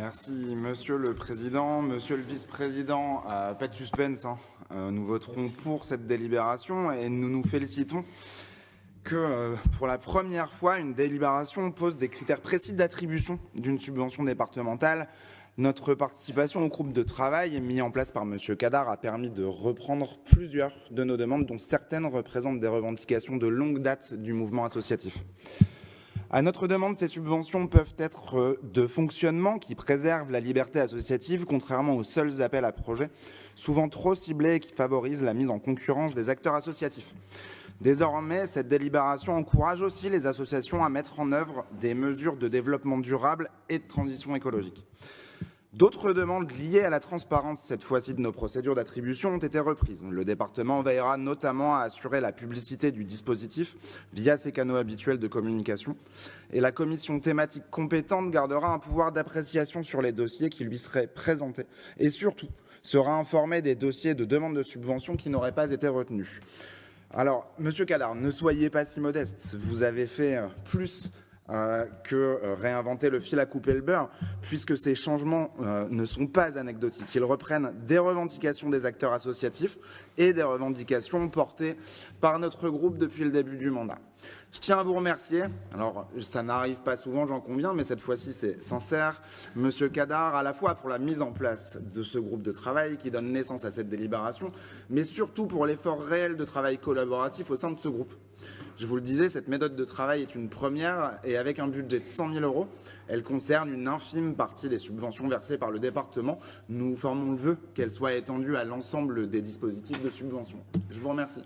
Merci Monsieur le Président, Monsieur le Vice-président. Pas de suspense, hein. Nous voterons pour cette délibération et nous nous félicitons que pour la première fois, une délibération pose des critères précis d'attribution d'une subvention départementale. Notre participation au groupe de travail mis en place par Monsieur Cadar a permis de reprendre plusieurs de nos demandes, dont certaines représentent des revendications de longue date du mouvement associatif. À notre demande, ces subventions peuvent être de fonctionnement qui préservent la liberté associative, contrairement aux seuls appels à projets, souvent trop ciblés et qui favorisent la mise en concurrence des acteurs associatifs. Désormais, cette délibération encourage aussi les associations à mettre en œuvre des mesures de développement durable et de transition écologique. D'autres demandes liées à la transparence, cette fois-ci de nos procédures d'attribution, ont été reprises. Le département veillera notamment à assurer la publicité du dispositif via ses canaux habituels de communication. Et la commission thématique compétente gardera un pouvoir d'appréciation sur les dossiers qui lui seraient présentés. Et surtout, sera informée des dossiers de demande de subvention qui n'auraient pas été retenus. Alors, Monsieur Cadar, ne soyez pas si modeste. Vous avez fait plus que réinventer le fil à couper le beurre, puisque ces changements ne sont pas anecdotiques. Ils reprennent des revendications des acteurs associatifs et des revendications portées par notre groupe depuis le début du mandat. Je tiens à vous remercier. Alors, ça n'arrive pas souvent, j'en conviens, mais cette fois-ci, c'est sincère. Monsieur Cadar, à la fois pour la mise en place de ce groupe de travail qui donne naissance à cette délibération, mais surtout pour l'effort réel de travail collaboratif au sein de ce groupe. Je vous le disais, cette méthode de travail est une première et avec un budget de 100 000 €, elle concerne une infime partie des subventions versées par le département. Nous formons le vœu qu'elle soit étendue à l'ensemble des dispositifs de subvention. Je vous remercie.